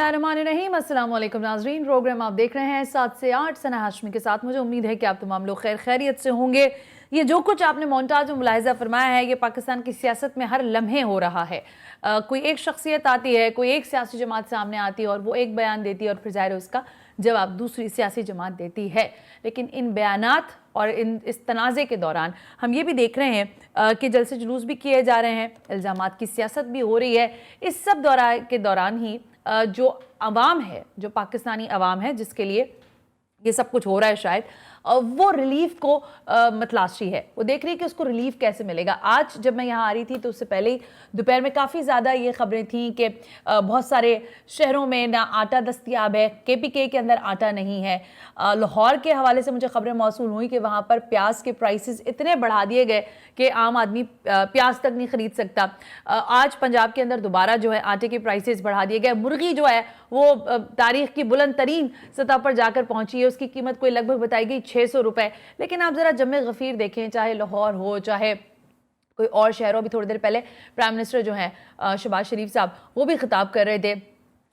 बिस्मिल्लाहिर्रहमानिर्रहीम। अस्सलाम वालेकुम नाज़रीन, प्रोग्राम आप देख रहे हैं 7 से 8 सना हाशमी के साथ। मुझे उम्मीद है कि आप तमाम लोग खैर खैरियत से होंगे। ये जो कुछ आपने मोन्टाज में मुलाहिज़ा फरमाया है, ये पाकिस्तान की सियासत में हर लम्हे हो रहा है। कोई एक शख्सियत आती है, कोई एक सियासी जमात सामने आती है और वो एक बयान देती है और फिर ज़ाहिर है उसका जवाब दूसरी सियासी जमात देती है। लेकिन इन बयानात और इस तनाज़े के दौरान हम ये भी देख रहे हैं कि जलसे जुलूस भी किए जा रहे हैं, इल्ज़ामात की सियासत भी हो रही है। इस सब के दौरान ही जो अवाम है, जो पाकिस्तानी अवाम है जिसके लिए ये सब कुछ हो रहा है, शायद वो रिलीफ को मतलाशी है। वो देख रही है कि उसको रिलीफ कैसे मिलेगा। आज जब मैं यहाँ आ रही थी तो उससे पहले ही दोपहर में काफ़ी ज़्यादा ये खबरें थीं कि बहुत सारे शहरों में ना आटा दस्तयाब है, KPK के अंदर आटा नहीं है। लाहौर के हवाले से मुझे खबरें मौसूल हुई कि वहाँ पर प्याज के प्राइसेस इतने बढ़ा दिए गए कि आम आदमी प्याज तक नहीं ख़रीद सकता। आज पंजाब के अंदर दोबारा जो है आटे के प्राइसेस बढ़ा दिए गए। मुर्गी जो है वो तारीख़ की बुलंद तरीन सतह पर जाकर पहुँची है। उसकी कीमत कोई लगभग बताई गई 600 रुपए। लेकिन आप ज़रा जम्मे गफ़ीर देखें, चाहे लाहौर हो चाहे कोई और शहर हो। अभी थोड़ी देर पहले प्राइम मिनिस्टर जो हैं शहबाज शरीफ साहब, वो भी खिताब कर रहे थे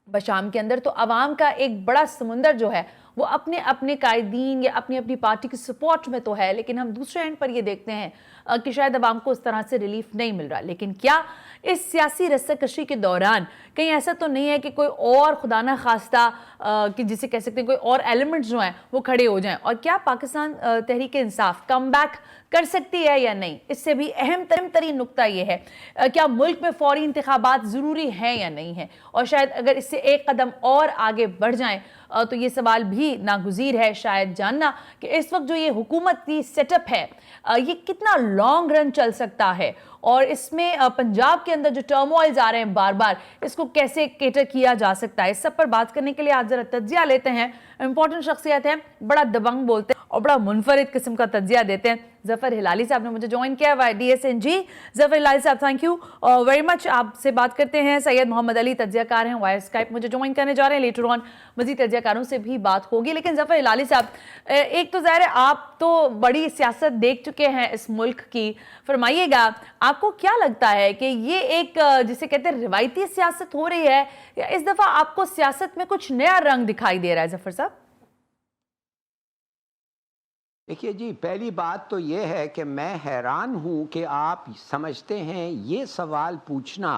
बशाम के अंदर। तो आवाम का एक बड़ा समुंदर जो है वो अपने अपने कायदीन या अपनी अपनी पार्टी की सपोर्ट में तो है, लेकिन हम दूसरे एंड पर ये देखते हैं कि शायद आवाम को उस तरह से रिलीफ नहीं मिल रहा। लेकिन क्या इस सियासी रस्साकशी के दौरान कहीं ऐसा तो नहीं है कि कोई और खुदा न खास्ता कि जिसे कह सकते हैं कोई और एलिमेंट्स जो हैं वो खड़े हो जाएं, और क्या पाकिस्तान तहरीक इंसाफ कम बैक कर सकती है या नहीं? इससे भी अहम तरीन नुक्ता ये है क्या मुल्क में फौरी इंतखाबात ज़रूरी हैं या नहीं है, और शायद अगर इससे एक कदम और आगे बढ़ जाएं तो ये सवाल भी नागुज़ीर है शायद जानना कि इस वक्त जो ये हुकूमती सेटअप है ये कितना लॉन्ग रन चल सकता है, और इसमें पंजाब के अंदर जो टर्मोइल्स आ रहे हैं बार बार, इसको कैसे केटर किया जा सकता है। इस सब पर बात करने के लिए आज जरा तज्जिया लेते हैं। इंपॉर्टेंट शख्सियत है, बड़ा दबंग बोलते हैं और बड़ा मुनफरिद किस्म का तज्जिया देते हैं। ज़फ़र हिलाली साहब ने मुझे ज्वाइन किया है DSNG। ज़फ़र हिलाली साहब, थैंक यू वेरी मच। आपसे बात करते हैं। सैयद मोहम्मद अली तज्जियाकार हैं, वाया स्काइप मुझे ज्वाइन करने जा रहे हैं। लेटर ऑन मज़ीद तज्जियाकारों से भी बात होगी। लेकिन ज़फ़र हिलाली साहब, एक तो ज़ाहिर है आप तो बड़ी सियासत देख चुके हैं इस मुल्क की, फरमाइएगा आपको क्या लगता है कि ये एक जिसे कहते हैं रिवायती सियासत हो रही है या इस दफ़ा आपको सियासत में कुछ नया रंग दिखाई दे रहा है? ज़फ़र साहब देखिए जी, पहली बात तो ये है कि मैं हैरान हूँ कि आप समझते हैं ये सवाल पूछना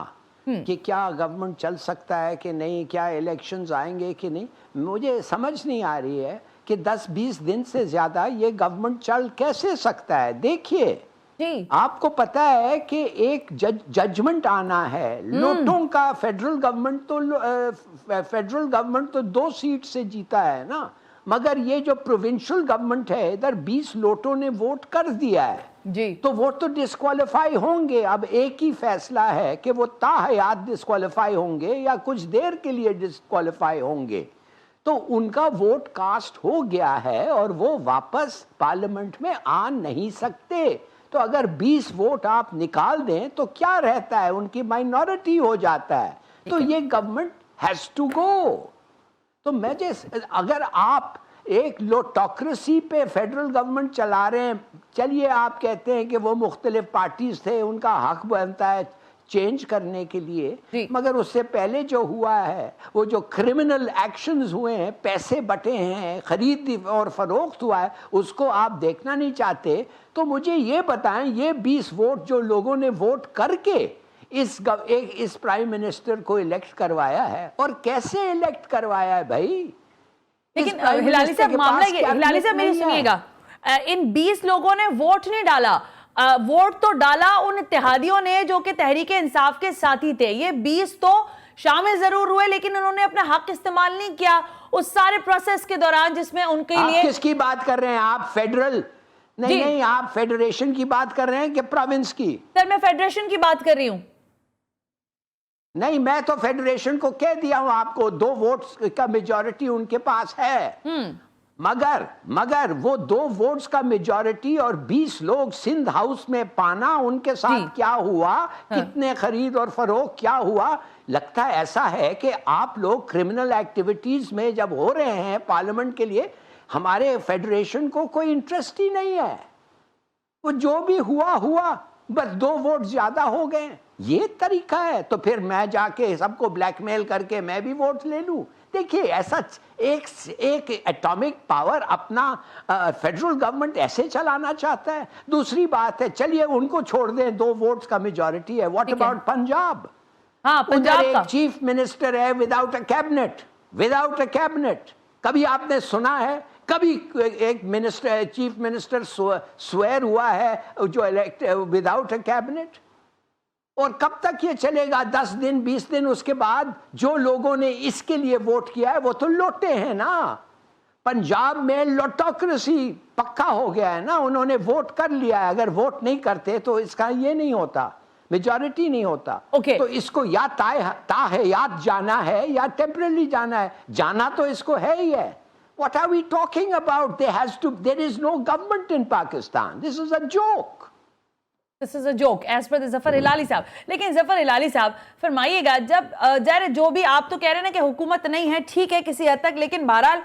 कि क्या गवर्नमेंट चल सकता है कि नहीं, क्या इलेक्शंस आएंगे कि नहीं, मुझे समझ नहीं आ रही है कि 10-20 दिन से ज़्यादा ये गवर्नमेंट चल कैसे सकता है। देखिए आपको पता है कि एक जजमेंट आना है लोटों का। फेडरल गवर्नमेंट तो 2 सीट से जीता है ना, मगर ये जो प्रोविंशियल गवर्नमेंट है इधर 20 लोटों ने वोट कर दिया है जी, तो वो तो डिस्क्वालीफाई होंगे। अब एक ही फैसला है कि वो ताहयात डिस्क्वालीफाई होंगे या कुछ देर के लिए डिस्क्वालीफाई होंगे। तो उनका वोट कास्ट हो गया है और वो वापस पार्लियामेंट में आ नहीं सकते। तो अगर 20 वोट आप निकाल दें तो क्या रहता है, उनकी माइनॉरिटी हो जाता है। तो ये गवर्नमेंट हैज टू गो। तो अगर आप एक लोटोक्रेसी पे फेडरल गवर्नमेंट चला रहे हैं, चलिए आप कहते हैं कि वो मुख्तलिफ पार्टीज थे, उनका हक बनता है चेंज करने के लिए, मगर उससे पहले जो हुआ है वो जो क्रिमिनल एक्शंस हुए हैं, पैसे बटे हैं, खरीद और फरोख्त हुआ है, उसको आप देखना नहीं चाहते। तो मुझे ये बताएं, ये 20 वोट जो लोगों ने वोट करके इस प्राइम मिनिस्टर को इलेक्ट करवाया है, और कैसे इलेक्ट करवाया है भाई। लेकिन हिलाली साहब मामला ये, हिलाली साहब मेरी सुनिएगा, इन 20 लोगों ने वोट नहीं डाला, वोट तो डाला उन इत्तेहादियों ने जो कि तहरीक इंसाफ के साथी थे। ये 20 तो शामिल जरूर हुए लेकिन उन्होंने अपना हक इस्तेमाल नहीं किया उस सारे प्रोसेस के दौरान जिसमें उनके लिए। किसकी बात कर रहे हैं आप? फेडरल नहीं, आप फेडरेशन की बात कर रहे हैं कि प्रोविंस की? सर मैं फेडरेशन की बात कर रही हूँ। नहीं, मैं तो फेडरेशन को कह दिया हूं आपको, 2 वोट्स का मेजॉरिटी उनके पास है। मगर वो 2 वोट्स का मेजॉरिटी और 20 लोग सिंध हाउस में पाना, उनके साथ क्या हुआ, कितने खरीद और फरोख्त क्या हुआ। लगता है ऐसा है कि आप लोग क्रिमिनल एक्टिविटीज में जब हो रहे हैं पार्लियामेंट के लिए, हमारे फेडरेशन को कोई इंटरेस्ट ही नहीं है। वो जो भी हुआ بس 2 ووٹ زیادہ ہو گئے. یہ طریقہ ہے؟ تو پھر میں جا کے سب کو بلیک میل کر کے میں بھی ووٹ لے لوں؟ دیکھیے ایسا ایک ایٹامک پاور اپنا فیڈرل گورنمنٹ ایسے چلانا چاہتا ہے. دوسری بات ہے چلیے ان کو چھوڑ دیں, 2 ووٹس کا میجورٹی ہے. What about Punjab? ہاں پنجاب کا چیف منسٹر ہے وداؤٹ اے کیبنٹ. کبھی آپ نے سنا ہے کبھی ایک منسٹر چیف منسٹر سوئر ہوا ہے جو الیکٹ وداؤٹ اے کیبنٹ؟ اور کب تک یہ چلے گا؟ 10 دن 20 دن اس کے بعد جو لوگوں نے اس کے لیے ووٹ کیا ہے وہ تو لوٹے ہیں نا. پنجاب میں لوٹوکریسی پکا ہو گیا ہے نا, انہوں نے ووٹ کر لیا ہے. اگر ووٹ نہیں کرتے تو اس کا یہ نہیں ہوتا, میجورٹی نہیں ہوتا. تو اس کو یا تاحیات جانا ہے یا ٹیمپرلی جانا ہے. جانا تو اس کو ہے ہی ہے. What are we talking about? There is no government in Pakistan. This is a joke. This is a joke, as per the ظفر ہلالی صاحب. لیکن ظفر ہلالی صاحب فرمائیے گا, جب ظاہر جو بھی آپ تو کہہ رہے ہیں کہ حکومت نہیں ہے, ٹھیک ہے کسی حد تک, لیکن بہرحال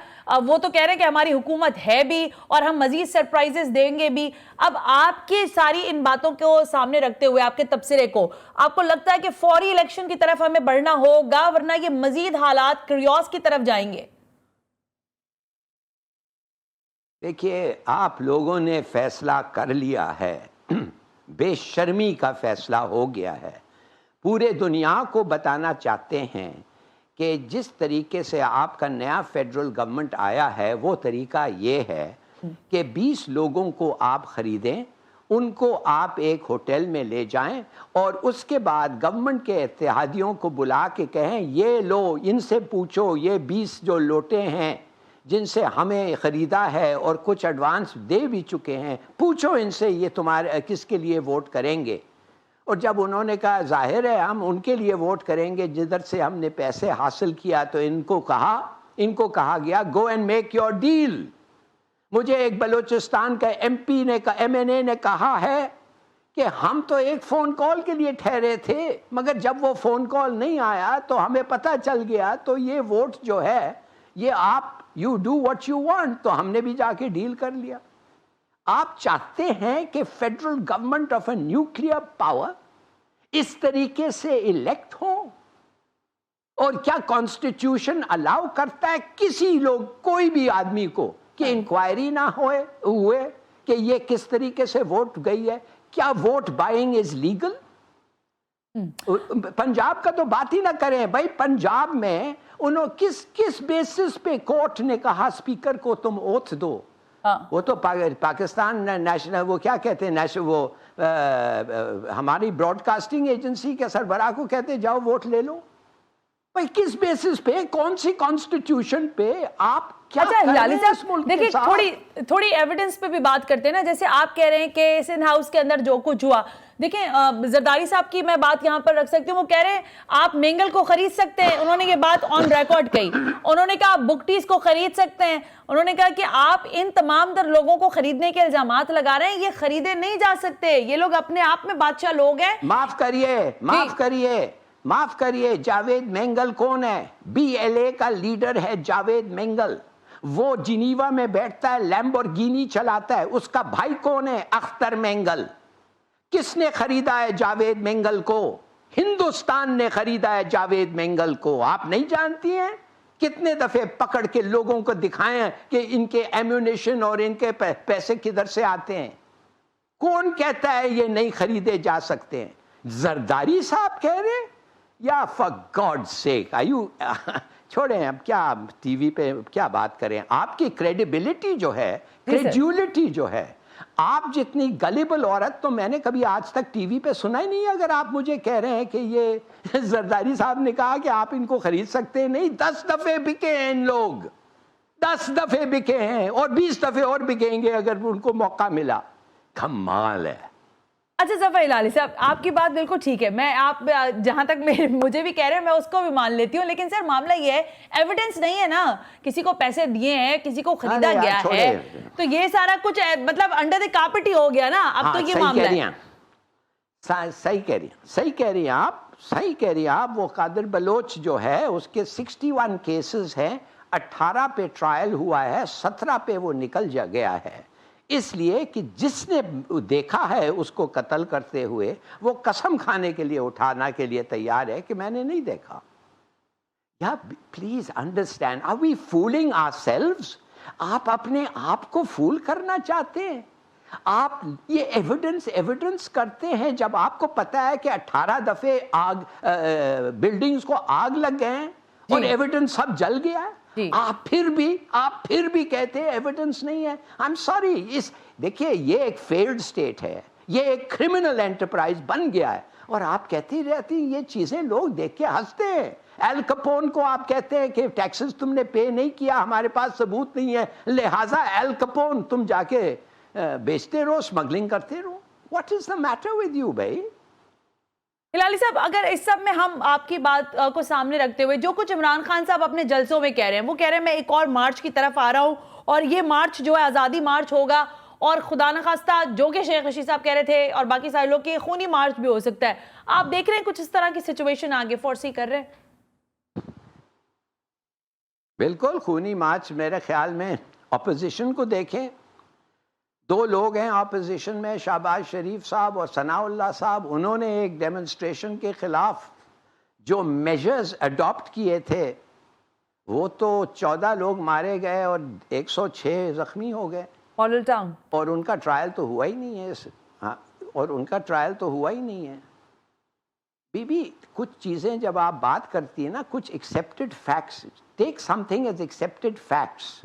وہ تو کہہ رہے ہیں کہ ہماری حکومت ہے بھی اور ہم مزید سرپرائزز دیں گے بھی. اب آپ کی ساری ان باتوں کو سامنے رکھتے ہوئے, آپ کے تبصرے کو, آپ کو لگتا ہے کہ فوری الیکشن کی طرف ہمیں بڑھنا ہوگا ورنہ یہ مزید حالات کریوس کی طرف جائیں گے؟ دیکھیے آپ لوگوں نے فیصلہ کر لیا ہے, بے شرمی کا فیصلہ ہو گیا ہے. پورے دنیا کو بتانا چاہتے ہیں کہ جس طریقے سے آپ کا نیا فیڈرل گورنمنٹ آیا ہے وہ طریقہ یہ ہے کہ 20 لوگوں کو آپ خریدیں, ان کو آپ ایک ہوٹل میں لے جائیں اور اس کے بعد گورنمنٹ کے اتحادیوں کو بلا کے کہیں یہ لو, ان سے پوچھو, یہ 20 جو لوٹے ہیں جن سے ہمیں خریدا ہے اور کچھ ایڈوانس دے بھی چکے ہیں, پوچھو ان سے یہ تمہارے کس کے لیے ووٹ کریں گے. اور جب انہوں نے کہا ظاہر ہے ہم ان کے لیے ووٹ کریں گے جدھر سے ہم نے پیسے حاصل کیا, تو ان کو کہا گیا go and make your deal. مجھے ایک بلوچستان کا ایم این اے نے کہا ہے کہ ہم تو ایک فون کال کے لیے ٹھہرے تھے, مگر جب وہ فون کال نہیں آیا تو ہمیں پتہ چل گیا تو یہ ووٹ جو ہے یہ آپ you do what you want, تو ہم نے بھی جا کے ڈیل کر لیا. آپ چاہتے ہیں کہ federal government of a nuclear power اس طریقے سے الیکٹ ہو؟ اور کیا کانسٹیٹیوشن الاؤ کرتا ہے کسی کوئی بھی آدمی کو کہ انکوائری نہ ہوئے کہ یہ کس طریقے سے ووٹ گئی ہے؟ کیا vote buying is legal? Punjab کا تو بات ہی نہ کریں بھائی. پنجاب میں انہوں کس بیسس پہ کورٹ نے کہا اسپیکر کو تم اوتھ دو؟ وہ تو پاکستان نیشنل وہ کیا کہتے ہیں وہ ہماری براڈ کاسٹنگ ایجنسی کے سربراہ کو کہتے جاؤ ووٹ لے لو. بھائی کس بیسس پہ, کون سی کانسٹیٹیوشن پہ آپ کیا ہلالی صاحب دیکھیں تھوڑی ایویڈنس پہ بھی بات کرتے ہیں نا. جیسے آپ کہہ رہے ہیں کہ سندھ ہاؤس کے اندر جو کچھ ہوا, دیکھیں زرداری صاحب کی میں بات یہاں پر رکھ سکتی ہوں. وہ کہہ رہے ہیں آپ مینگل کو خرید سکتے ہیں, انہوں نے یہ بات آن ریکارڈ کہی. انہوں نے کہا آپ بکٹیز کو خرید سکتے ہیں, انہوں نے کہا کہ آپ ان تمام در لوگوں کو خریدنے کے الزامات لگا رہے ہیں, یہ خریدے نہیں جا سکتے, یہ لوگ اپنے آپ میں بادشاہ لوگ ہیں. معاف کریے جاوید مینگل کون ہے؟ بی ایل اے کا لیڈر ہے جاوید مینگل. وہ جنیوا میں بیٹھتا ہے, لیمبورگینی چلاتا ہے. اس کا بھائی کون ہے؟ اختر مینگل. کس نے خریدا ہے جاوید مینگل کو؟ ہندوستان نے خریدا ہے جاوید مینگل کو. آپ نہیں جانتی ہیں؟ کتنے دفعے پکڑ کے لوگوں کو دکھائیں کہ ان کے ایمونیشن اور ان کے پیسے کدھر سے آتے ہیں. کون کہتا ہے یہ نہیں خریدے جا سکتے ہیں؟ زرداری صاحب کہہ رہے ہیں یا فار گاڈ سیک چھوڑیں, اب کیا ٹی وی پہ کیا بات کریں. آپ کی کریڈیبلٹی جو ہے, کریڈیولٹی جو ہے, آپ جتنی گلیبل عورت تو میں نے کبھی آج تک ٹی وی پہ سنا ہی نہیں. اگر آپ مجھے کہہ رہے ہیں کہ یہ زرداری صاحب نے کہا کہ آپ ان کو خرید سکتے ہیں, نہیں, 10 دفعے بکے ہیں ان لوگ, 10 دفعے بکے ہیں اور 20 دفعے اور بکیں گے اگر ان کو موقع ملا. کمال ہے. اچھا ظفر ہلالی صاحب آپ کی بات بالکل ٹھیک ہے, میں آپ جہاں تک مجھے بھی کہہ رہے ہیں میں اس کو بھی مان لیتی ہوں, لیکن سر معاملہ یہ ہے ایویڈنس نہیں ہے نا, کسی کو پیسے دیے ہیں, کسی کو خریدا گیا ہے, تو یہ سارا کچھ مطلب انڈر دی کارپٹ ہی ہو گیا نا. اب تو یہ معاملہ ہے. صحیح کہہ رہی ہیں آپ. وہ قادر بلوچ جو ہے اس کے 61 کیسز ہیں, 18 پہ ٹرائل ہوا ہے, 17 پہ وہ نکل گیا ہے. इसलिए कि जिसने देखा है उसको कत्ल करते हुए वो कसम खाने के लिए उठाना के लिए तैयार है कि मैंने नहीं देखा। या please understand, are we fooling ourselves? आप अपने आप को फूल करना चाहते हैं? आप ये एविडेंस करते हैं जब आपको पता है कि 18 दफे आग बिल्डिंग्स को आग लग गए हैं और एविडेंस सब जल गया है। आप फिर भी कहते हैं एविडेंस नहीं है। आई एम सॉरी, देखिए ये एक फेल्ड स्टेट है, ये एक क्रिमिनल एंटरप्राइज बन गया है और आप कहती रहती ये चीजें, लोग देख के हंसते हैं। एल कपोन को आप कहते हैं कि टैक्सेस तुमने पे नहीं किया, हमारे पास सबूत नहीं है, लिहाजा एल कपोन तुम जाके बेचते रहो, स्मगलिंग करते रहो। What is the matter with you भाई? हिलाली साहब, अगर इस सब में हम आपकी बात को सामने रखते हुए जो कुछ इमरान खान साहब अपने जलसों में कह रहे हैं, वो कह रहे हैं मैं एक और मार्च की तरफ आ रहा हूं और ये मार्च जो है आज़ादी मार्च होगा और खुदा न खास्ता जो कि शेख रशीद साहब कह रहे थे और बाकी सारे लोग कि खूनी मार्च भी हो सकता है। आप देख रहे हैं कुछ इस तरह की सिचुएशन आगे फोर्सी कर रहे हैं? बिल्कुल खूनी मार्च। मेरे ख्याल में अपोजिशन को देखें, दो लोग हैं ऑपोजिशन में, शहबाज शरीफ साहब और सनाउल्लाह साहब। उन्होंने एक डेमोन्स्ट्रेशन के खिलाफ जो मेजर्स अडॉप्ट किए थे वो तो 14 लोग मारे गए और 106 जख्मी हो गए और उनका ट्रायल तो हुआ ही नहीं है। हाँ, और उनका ट्रायल तो हुआ ही नहीं है। बीबी, कुछ चीज़ें जब आप बात करती है ना, कुछ accepted facts, take something as accepted facts,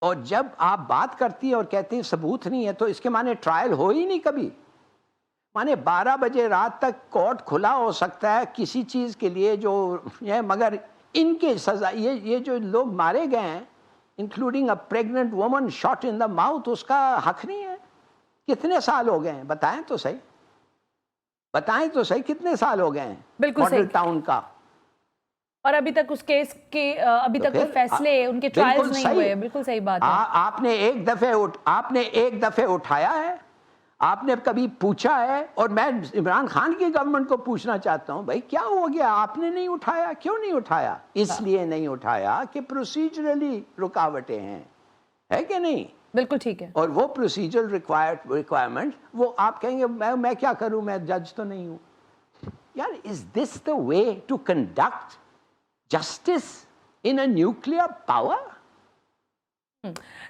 और जब आप बात करती है और कहती हैं सबूत नहीं है, तो इसके माने ट्रायल हो ही नहीं कभी। माने 12 बजे रात तक कोर्ट खुला हो सकता है किसी चीज़ के लिए जो है, मगर इनके सजा, ये जो लोग मारे गए हैं including a pregnant woman shot in the mouth, उसका हक नहीं है। कितने साल हो गए हैं बताएं तो सही, बताएं तो सही, कितने साल हो गए हैं मॉडल टाउन का? और अभी तक उस केस के अभी तक कोई फैसले, उनके ट्रायल्स नहीं हुए। बिल्कुल सही बात है। आपने एक दफे उठाया है? आपने कभी पूछा है? और मैं इमरान खान की गवर्नमेंट को पूछना चाहता हूं, भाई क्या हो गया, आपने नहीं उठाया? क्यों नहीं उठाया? इसलिए नहीं उठाया कि प्रोसीजरली रुकावटें हैं, है कि नहीं? बिल्कुल ठीक है। और वो प्रोसीजरल रिक्वायरमेंट, वो आप कहेंगे मैं क्या करूं, मैं जज तो नहीं हूं। यार, is this the way to conduct justice in a nuclear power?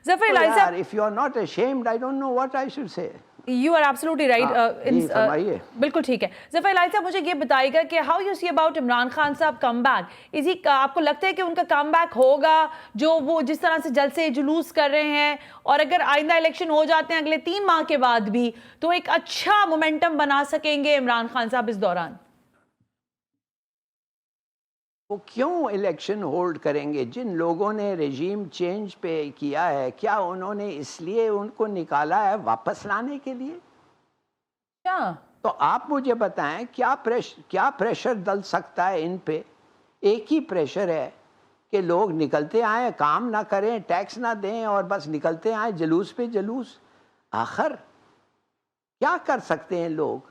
Zafar Ilahi sir, if you are not ashamed, I don't know what I should say. You are absolutely right. बिल्कुल ठीक है। ज़फ़र इलाही साहब, मुझे ये बताइएगा कि how you see about Imran Khan साहब come back? आपको लगता है कि उनका कम बैक होगा, जो वो जिस तरह से जलसे जुलूस कर रहे हैं, और अगर आइंदा इलेक्शन हो जाते हैं अगले 3 माह के बाद भी, तो एक अच्छा मोमेंटम बना सकेंगे इमरान खान साहब इस दौरान? वो क्यों इलेक्शन होल्ड करेंगे? जिन लोगों ने रेजीम चेंज पे किया है, क्या उन्होंने इसलिए उनको निकाला है वापस लाने के लिए? क्या? तो आप मुझे बताएं, क्या प्रेशर डल सकता है इन पे? एक ही प्रेशर है कि लोग निकलते आए, काम ना करें, टैक्स ना दें और बस निकलते आए जुलूस पे जुलूस। आखिर क्या कर सकते हैं लोग?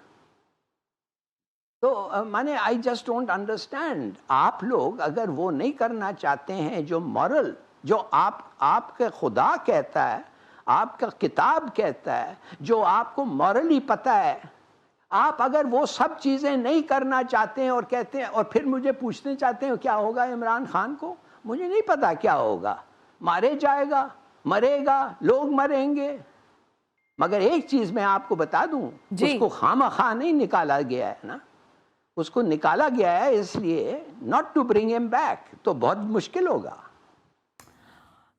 तो माने आई जस्ट डोंट अंडरस्टैंड। आप लोग अगर वो नहीं करना चाहते हैं, जो मॉरल, जो आपका खुदा कहता है, आपका किताब कहता है, जो आपको मॉरली पता है, आप अगर वो सब चीज़ें नहीं करना चाहते हैं और कहते हैं, और फिर मुझे पूछने चाहते हैं क्या होगा इमरान खान को, मुझे नहीं पता क्या होगा। मारे जाएगा, मरेगा, लोग मरेंगे, मगर एक चीज़ मैं आपको बता दूं, उसको खामखा नहीं निकाला गया है ना, उसको निकाला गया है इसलिए not to bring him back, तो बहुत मुश्किल होगा।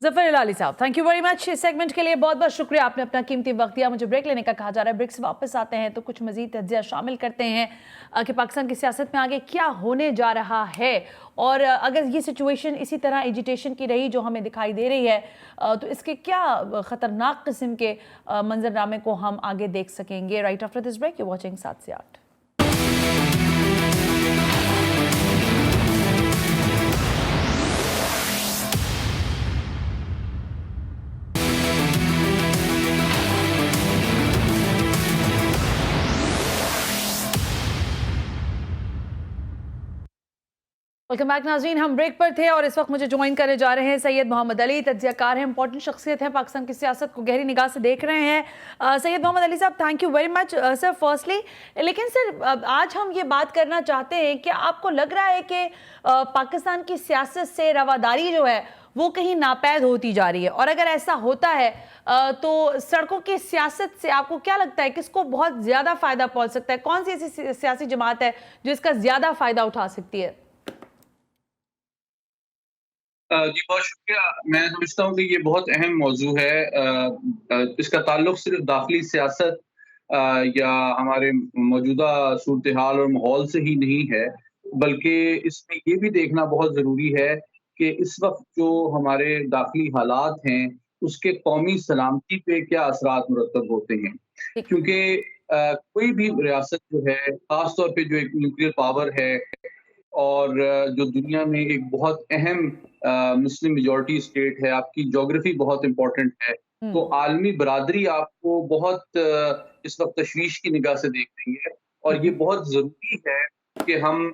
ज़फ़र इलाही साहब, थैंक यू वेरी मच इस सेगमेंट के लिए। बहुत बहुत शुक्रिया, आपने अपना कीमती वक्त दिया। मुझे ब्रेक लेने का कहा जा रहा है, ब्रेक से वापस आते हैं तो कुछ मज़ीद तज्ज़िया शामिल करते हैं कि पाकिस्तान की सियासत में आगे क्या होने जा रहा है, और अगर ये सिचुएशन इसी तरह एजिटेशन की रही जो हमें दिखाई दे रही है, तो इसके क्या ख़तरनाक किस्म के मंजरनामे को हम आगे देख सकेंगे। Right after this break, you watching 7 से 8। वेलकम बैक नाज़रीन, हम ब्रेक पर थे और इस वक्त मुझे ज्वाइन करने जा रहे हैं सैयद मोहम्मद अली, तज्ज़ियाकार हैं, इंपॉर्टेंट शख्सियत है, पाकिस्तान की सियासत को गहरी निगाह से देख रहे हैं। सैयद मोहम्मद अली साहब, thank you very much sir firstly. लेकिन सर आज हम ये बात करना चाहते हैं कि आपको लग रहा है कि पाकिस्तान की सियासत से रवादारी जो है वो कहीं नापैद होती जा रही है, और अगर ऐसा होता है तो सड़कों की सियासत से आपको क्या लगता है किसको बहुत ज़्यादा फ़ायदा पहुँच सकता है? कौन सी ऐसी सियासी जमात है जो इसका ज़्यादा फ़ायदा उठा सकती है? जी बहुत शुक्रिया। मैं समझता हूँ कि ये बहुत अहम मौजू है। इसका ताल्लुक सिर्फ दाखिली सियासत या हमारे मौजूदा सूरत हाल और माहौल से ही नहीं है, बल्कि इसमें ये भी देखना बहुत ज़रूरी है कि इस वक्त जो हमारे दाखिली हालात हैं उसके कौमी सलामती पे क्या असरात मुरतब होते हैं। क्योंकि कोई भी रियासत जो है, ख़ास तौर पे जो एक न्यूक्लियर पावर है और जो दुनिया में एक बहुत अहम मुस्लिम मेजॉरिटी स्टेट है, आपकी ज्योग्राफी बहुत इम्पोर्टेंट है, तो आलमी बरादरी आपको बहुत इस वक्त तशवीश की निगाह से देख रही है। और ये बहुत ज़रूरी है कि हम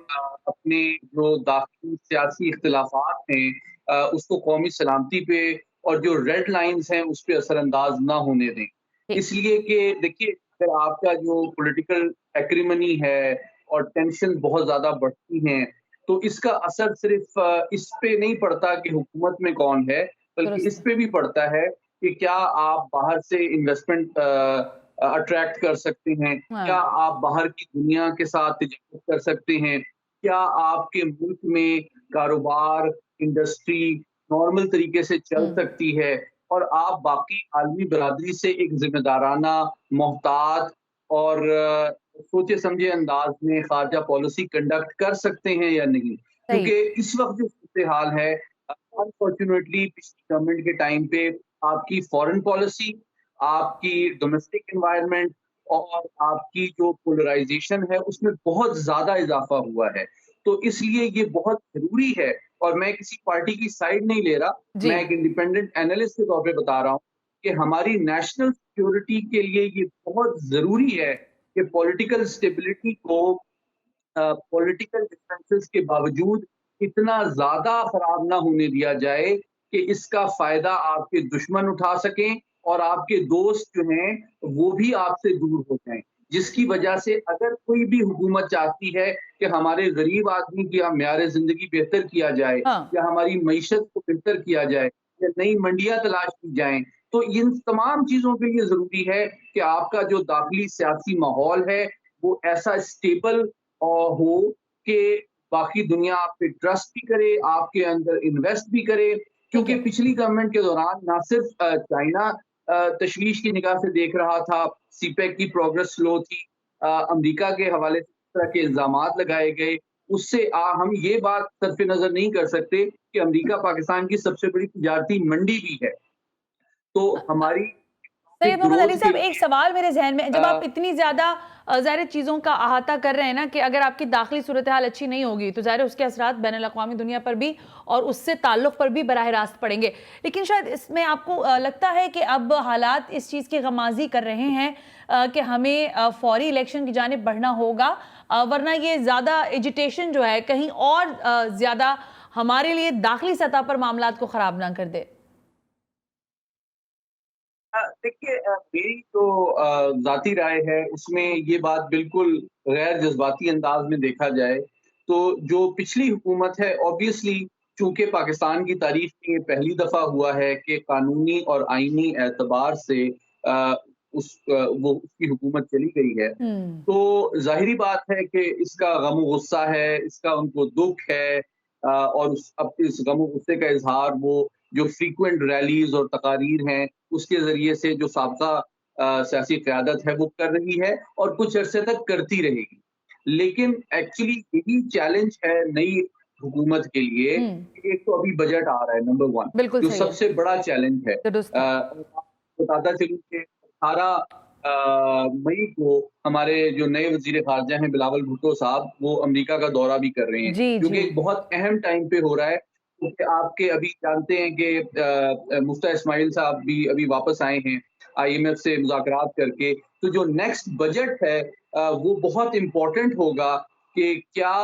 अपने जो दाखिली सियासी इख्तिलाफात हैं उसको कौमी सलामती पे और जो रेड लाइन्स हैं उस पे असरअंदाज ना होने दें। इसलिए कि देखिए, अगर आपका जो पॉलिटिकल एक्रिमनी है और टेंशन बहुत ज़्यादा बढ़ती हैं, तो इसका असर सिर्फ इस पे नहीं पड़ता कि हुकूमत में कौन है, बल्कि इस पे भी पड़ता है कि क्या आप बाहर से इन्वेस्टमेंट अट्रैक्ट कर सकते हैं, क्या आप बाहर की दुनिया के साथ तिजारत कर सकते हैं, क्या आपके मुल्क में कारोबार, इंडस्ट्री नॉर्मल तरीके से चल सकती है और आप बाकी आलमी बरादरी से एक जिम्मेदाराना, मोहतात और सोचे समझे अंदाज में खारजा पॉलिसी कंडक्ट कर सकते हैं या नहीं। क्योंकि इस वक्त जो सूरत हाल है, अनफॉर्चुनेटली पिछली गवर्नमेंट के टाइम पे आपकी फॉरेन पॉलिसी, आपकी डोमेस्टिक एनवायरनमेंट और आपकी जो पोलराइजेशन है उसमें बहुत ज्यादा इजाफा हुआ है। तो इसलिए ये बहुत जरूरी है, और मैं किसी पार्टी की साइड नहीं ले रहा, मैं एक इंडिपेंडेंट एनालिस्ट के तौर पे बता रहा हूँ कि हमारी नेशनल सिक्योरिटी के लिए ये बहुत जरूरी है कि पॉलिटिकल स्टेबिलिटी को पॉलिटिकल डिफरेंसेस के बावजूद इतना ज्यादा खराब ना होने दिया जाए कि इसका फायदा आपके दुश्मन उठा सकें और आपके दोस्त जो हैं वो भी आपसे दूर हो जाएं, जिसकी वजह से अगर कोई भी हुकूमत चाहती है कि हमारे गरीब आदमी की म्यार जिंदगी बेहतर किया जाए, या हमारी मईशत को बेहतर किया जाए, या नई मंडियां तलाश की जाएं, तो इन तमाम चीजों के लिए जरूरी है कि आपका जो दाखिली सियासी माहौल है वो ऐसा स्टेबल हो कि बाकी दुनिया आप पे ट्रस्ट भी करे, आपके अंदर इन्वेस्ट भी करे। क्योंकि पिछली गवर्नमेंट के दौरान ना सिर्फ चाइना तशवीश की निगाह से देख रहा था, सीपेक की प्रोग्रेस स्लो थी, अमेरिका के हवाले से इस तरह के इल्जामात लगाए गए, उससे हम ये बात सरफ नजर नहीं कर सकते कि अमेरिका पाकिस्तान की सबसे बड़ी तिजारती मंडी भी है। तो हमारी सैयद मोहम्मद अली साहब, एक सवाल मेरे जहन में, जब आप इतनी ज्यादा ज़ाहिर चीज़ों का अहाता कर रहे हैं ना कि अगर आपकी दाखिली सूरत हाल अच्छी नहीं होगी तो ज़ाहिर उसके असरात बैनुल अक़वामी दुनिया पर भी और उससे ताल्लुक़ पर भी बराह रास्त पड़ेंगे, लेकिन शायद इसमें आपको लगता है कि अब हालात इस चीज़ की गमाज़ी कर रहे हैं कि हमें फौरी इलेक्शन की जानिब बढ़ना होगा, वरना ये ज़्यादा एजिटेशन जो है कहीं और ज़्यादा हमारे लिए दाखिली सतह पर मामलात को ख़राब ना कर दे। देखिए, मेरी जो ज़ाती राय है उसमें ये बात बिल्कुल गैर जज्बाती अंदाज में देखा जाए तो जो पिछली हुकूमत है, ऑब्वियसली चूंकि पाकिस्तान की तारीख में ये पहली दफ़ा हुआ है कि कानूनी और आईनी एतबार से वो उसकी हुकूमत चली गई है, तो ज़ाहिरी बात है कि इसका गम गुस्सा है, इसका उनको दुख है, और अब इस गम गुस्से का इजहार वो जो फ्रीक्वेंट रैलीज और तकारीर हैं उसके जरिए से जो साबका सियासी क़यादत है वो कर रही है और कुछ अरसे तक करती रहेगी। लेकिन एक्चुअली यही चैलेंज है नई हुकूमत के लिए। एक तो अभी बजट आ रहा है, नंबर 1 जो सबसे बड़ा चैलेंज है। बताता चलूं कि 18 मई को हमारे जो नए वजीर खारजा हैं बिलावल भुट्टो साहब, वो अमेरिका का दौरा भी कर रहे हैं, क्योंकि एक बहुत अहम टाइम पे हो रहा है। क्योंकि आपके अभी जानते हैं कि मुफ्ता इस्माइल साहब भी अभी वापस आए हैं IMF से मुज़ाकरात करके, तो जो नेक्स्ट बजट है वो बहुत इम्पोर्टेंट होगा कि क्या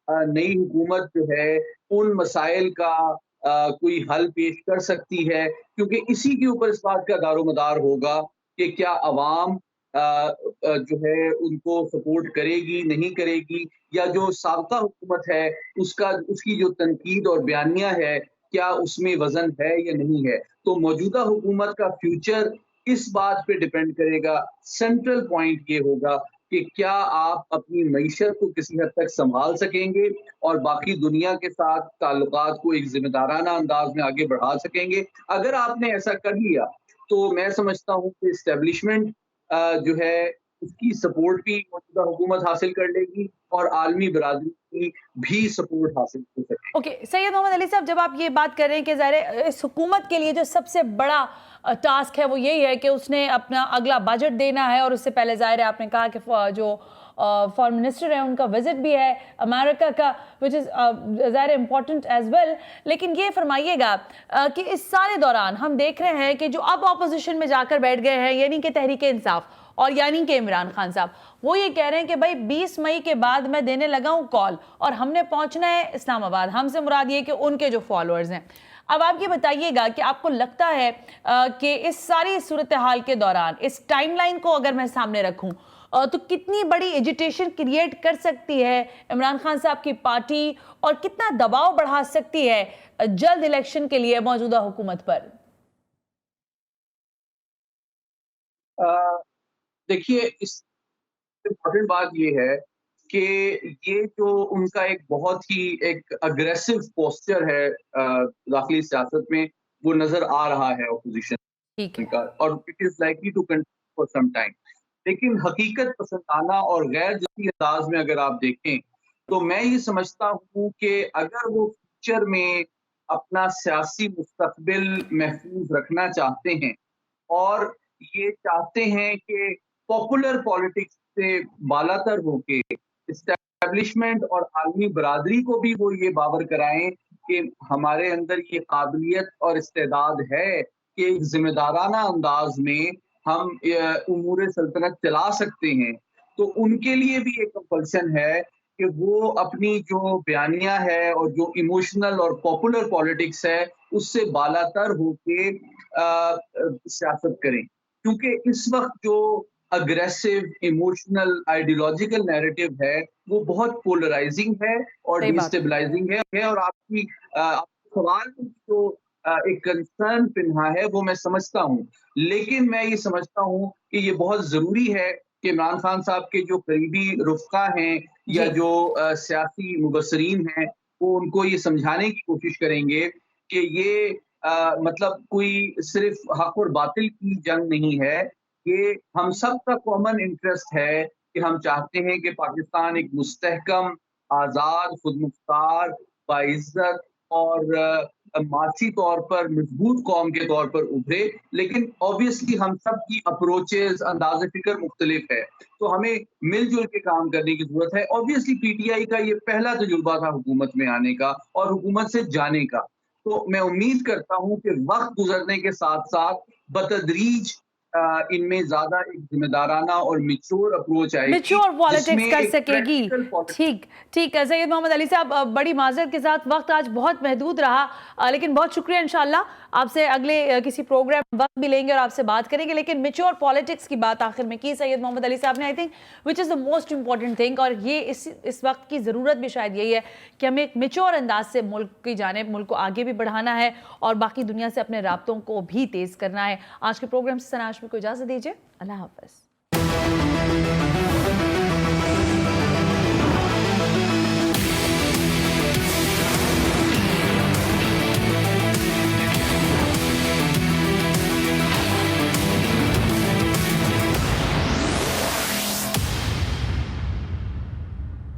नई हुकूमत जो है उन मसाइल का कोई हल पेश कर सकती है, क्योंकि इसी के ऊपर इस बात का दारोमदार होगा कि क्या अवाम जो है उनको सपोर्ट करेगी, नहीं करेगी, या जो साबका हुकूमत है उसकी जो तनकीद और बयानिया है क्या उसमें वजन है या नहीं है। तो मौजूदा हुकूमत का फ्यूचर इस बात पे डिपेंड करेगा। सेंट्रल पॉइंट ये होगा कि क्या आप अपनी मईशत को किसी हद तक संभाल सकेंगे और बाकी दुनिया के साथ ताल्लुकात को एक जिम्मेदाराना अंदाज में आगे बढ़ा सकेंगे। अगर आपने ऐसा कर लिया तो मैं समझता हूँ कि इस्टेब्लिशमेंट जो है उसकी सपोर्ट भी मौजूदा हुकूमत हासिल कर लेगी और आलमी बरादरी की भी सपोर्ट हासिल हो सकेगी। ओके, सैयद मोहम्मद अली साहब, जब आप ये बात कर रहे हैं कि ज़ाहिर इस हुकूमत के लिए जो सबसे बड़ा टास्क है वो यही है कि उसने अपना अगला बजट देना है, और उससे पहले ज़ाहिर है आपने कहा कि जो फॉरेन मिनिस्टर है उनका विजिट भी है अमेरिका का, विच इज़ ज़ाहिर इम्पॉर्टेंट एज वेल। लेकिन ये फरमाइएगा कि इस सारे दौरान हम देख रहे हैं कि जो अब अपोजिशन में जाकर बैठ गए हैं, यानी कि तहरीक इंसाफ और यानी कि इमरान खान साहब, वो ये कह रहे हैं कि भाई 20 मई के बाद मैं देने लगा हूँ कॉल और हमने पहुंचना है इस्लामाबाद। हमसे मुराद ये कि उनके जो फॉलोअर्स हैं। अब आप ये बताइएगा कि आपको लगता है कि इस सारी सूरत हाल के दौरान इस टाइमलाइन को अगर मैं सामने रखूं तो कितनी बड़ी एजिटेशन क्रिएट कर सकती है इमरान खान साहब की पार्टी, और कितना दबाव बढ़ा सकती है जल्द इलेक्शन के लिए मौजूदा हुकूमत पर? देखिए, इस इम्पोर्टेंट बात ये है कि ये जो उनका एक बहुत ही एक अग्रेसिव पोस्चर है दाखिली सियासत में, वो नजर आ रहा है अपोजिशन का, और it is likely to continue for some time. लेकिन हकीकत पसंदाना और गैर जती अंदाज में अगर आप देखें तो मैं ये समझता हूँ कि अगर वो फ्यूचर में अपना सियासी मुस्तकबिल महफूज रखना चाहते हैं और ये चाहते हैं कि पॉपुलर पॉलिटिक्स से बालातर होके इस्टेब्लिशमेंट और आलमी बरादरी को भी वो ये बावर कराएं कि हमारे अंदर ये काबिलियत और इस्तेदाद है कि एक जिम्मेदाराना अंदाज में हम उमूर सल्तनत चला सकते हैं, तो उनके लिए भी एक कंपल्सन है कि वो अपनी जो बयानिया है और जो इमोशनल और पॉपुलर पॉलिटिक्स है उससे बालातर होके सियासत करें। क्योंकि इस वक्त जो अग्रेसिव इमोशनल आइडियोलॉजिकल नैरेटिव है वो बहुत पोलराइजिंग है और डिस्टेबलाइजिंग है, और आपकी सवाल जो एक कंसर्न पिन्हा है वो मैं समझता हूँ। लेकिन मैं ये समझता हूँ कि ये बहुत जरूरी है कि इमरान खान साहब के जो करीबी रुफ़का हैं या जो सियासी मुबसरीन हैं वो उनको ये समझाने की कोशिश करेंगे कि ये मतलब कोई सिर्फ हक और बातिल की जंग नहीं है, ये हम सब का कॉमन इंटरेस्ट है कि हम चाहते हैं कि पाकिस्तान एक मुस्तहकम, आज़ाद, खुदमुख्तार, बाइज्जत और मासी तौर पर मजबूत कौम के तौर पर उभरे। लेकिन ऑब्वियसली हम सब की अप्रोचेस, अंदाज़े फिक्र मुख्तलिफ है, तो हमें मिलजुल के काम करने की जरूरत है। ऑब्वियसली पीटीआई का ये पहला तजुर्बा था हुकूमत में आने का और हुकूमत से जाने का, तो मैं उम्मीद करता हूँ कि वक्त गुजरने के साथ साथ बतदरीज इनमें ज्यादा एक जिम्मेदाराना और मैच्योर अप्रोच आएगी, मैच्योर पॉलिटिक्स कर सकेगी। ठीक है सैयद मोहम्मद अली साहब, बड़ी माजरत के साथ वक्त आज बहुत महदूद रहा, लेकिन बहुत शुक्रिया। इंशाल्लाह आपसे अगले किसी प्रोग्राम वक्त भी लेंगे और आपसे बात करेंगे। लेकिन मैच्योर पॉलिटिक्स की बात आखिर में की सैयद मोहम्मद अली साहब ने, I think which is the most important thing, और ये इस वक्त की ज़रूरत भी शायद यही है कि हमें एक मैच्योर अंदाज से मुल्क की जानिब, मुल्क को आगे भी बढ़ाना है और बाकी दुनिया से अपने राब्तों को भी तेज़ करना है। आज के प्रोग्राम से सना हाशमी को इजाज़त दीजिए। अल्लाह हाफ़िज़।